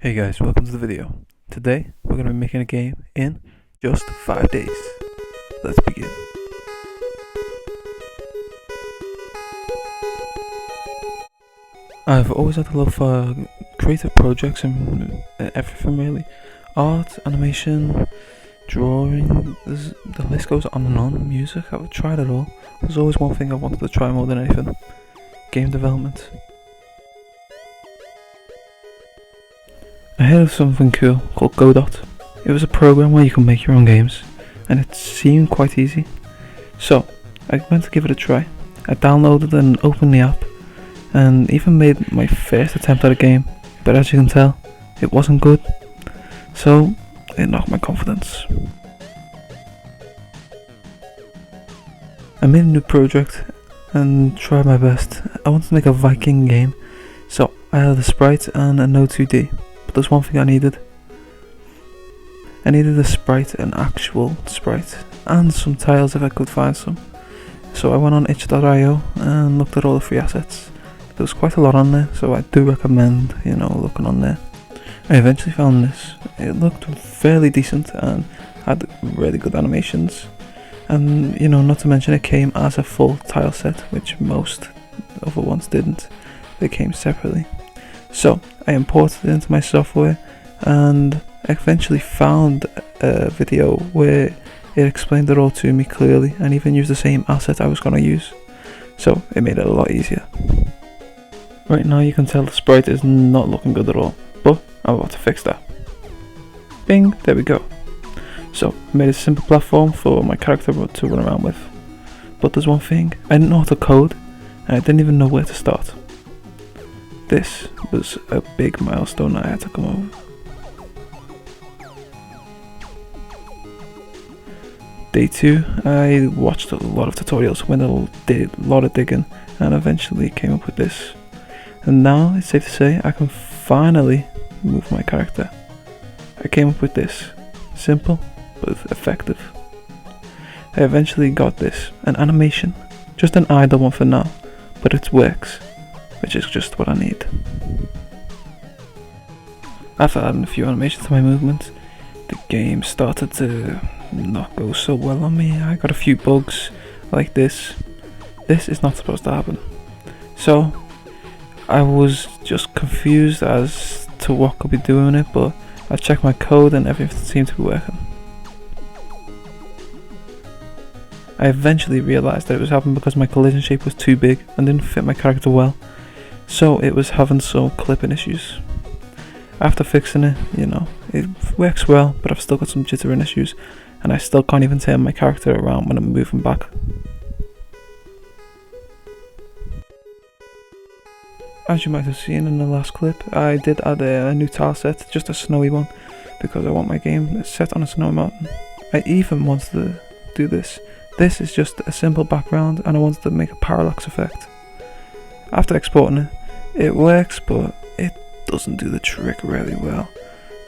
Hey guys, welcome to the video. Today we're going to be making a game in just 5 days. Let's begin. I've always had a love for creative projects and everything really. Art, animation, drawing, the list goes on and on. Music, I've tried it all. There's always one thing I wanted to try more than anything. Game development. I heard of something cool called Godot. It was a program where you can make your own games, and it seemed quite easy. So, I went to give it a try. I downloaded and opened the app, and even made my first attempt at a game, but as you can tell, it wasn't good. So, it knocked my confidence. I made a new project, and tried my best. I wanted to make a Viking game, so I had a sprite and a no 2D. But there's one thing I needed. I needed a sprite, an actual sprite, and some tiles if I could find some. So I went on itch.io and looked at all the free assets. There was quite a lot on there, so I do recommend, looking on there. I eventually found this. It looked fairly decent and had really good animations. And, not to mention it came as a full tile set, which most other ones didn't. They came separately. So I imported it into my software, and I eventually found a video where it explained it all to me clearly and even used the same asset I was going to use. So it made it a lot easier. Right now you can tell the sprite is not looking good at all, but I'm about to fix that. Bing, there we go. So I made a simple platform for my character to run around with. But there's one thing, I didn't know how to code, and I didn't even know where to start. This was a big milestone I had to come over. Day 2, I watched a lot of tutorials, went did a lot of digging, and eventually came up with this. And now it's safe to say I can finally move my character. I came up with this, simple but effective. I eventually got this, an animation, just an idle one for now, but it works. Which is just what I need. After adding a few animations to my movement, the game started to not go so well on me. I got a few bugs like this. This is not supposed to happen. So I was just confused as to what could be doing it, but I checked my code and everything seemed to be working. I eventually realised that it was happening because my collision shape was too big and didn't fit my character well. So it was having some clipping issues. After fixing it, it works well, but I've still got some jittering issues, and I still can't even turn my character around when I'm moving back. As you might have seen in the last clip, I did add a new tile set, just a snowy one, because I want my game set on a snowy mountain. I even wanted to do this. This is just a simple background, and I wanted to make a parallax effect. After exporting it, it works, but it doesn't do the trick really well.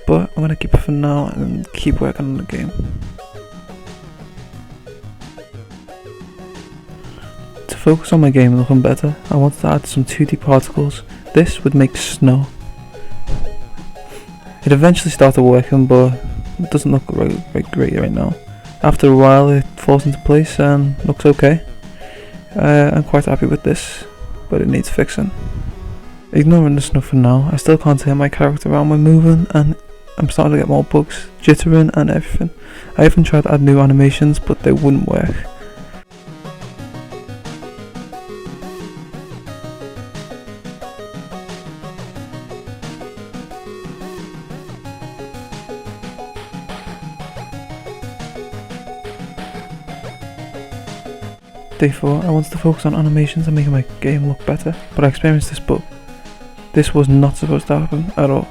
But I'm going to keep it for now and keep working on the game. To focus on my game looking better, I wanted to add some 2D particles. This would make snow. It eventually started working, but it doesn't look very great right now. After a while it falls into place and looks okay. I'm quite happy with this, but it needs fixing. Ignoring the snow for now, I still can't turn my character around when moving, and I'm starting to get more bugs, jittering and everything. I even tried to add new animations, but they wouldn't work. Day 4, I wanted to focus on animations and making my game look better, but I experienced this bug. This was not supposed to happen at all.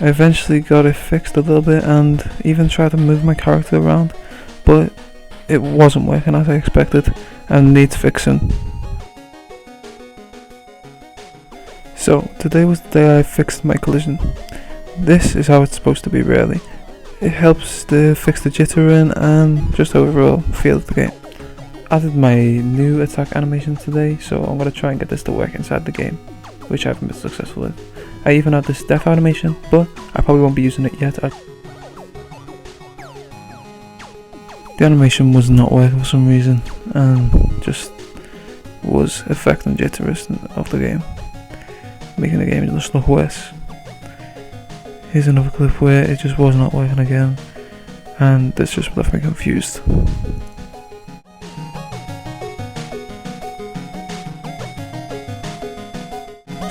I eventually got it fixed a little bit and even tried to move my character around, but it wasn't working as I expected and needs fixing. So today was the day I fixed my collision. This is how it's supposed to be really. It helps to fix the jittering and just overall feel of the game. Added my new attack animation today, so I'm going to try and get this to work inside the game, which I haven't been successful in. I even had this death animation, but I probably won't be using it yet. The animation was not working for some reason, and just was affecting the jitteriness of the game, making the game just look worse. Here's another clip where it just was not working again, and this just left me confused.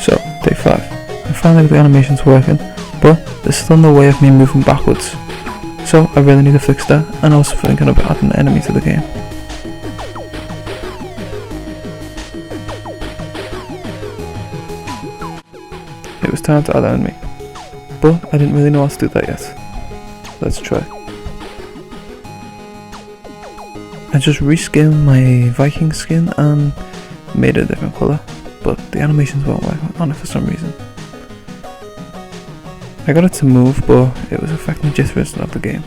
So, day 5. I finally got the animations working, but there's still no way of me moving backwards. So I really need to fix that, and I was thinking of adding an enemy to the game. It was time to add an enemy, but I didn't really know how to do that yet. Let's try. I just reskinned my Viking skin and made it a different colour, but the animations weren't working on it for some reason. I got it to move, but it was affecting the jitteriness of the game,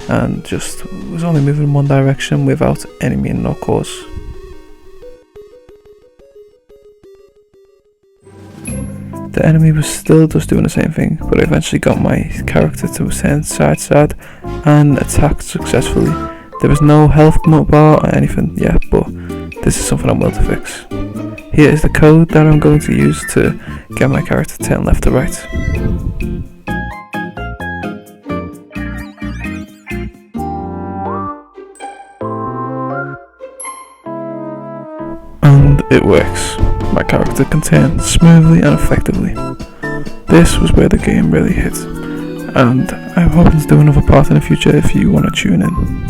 and just was only moving in one direction without any meaning no cause. The enemy was still just doing the same thing, but I eventually got my character to turn side to side and attack successfully. There was no health bar or anything yet, but this is something I'm willing to fix. Here is the code that I'm going to use to get my character to turn left to right. And it works. My character can turn smoothly and effectively. This was where the game really hit, and I'm hoping to do another part in the future if you want to tune in.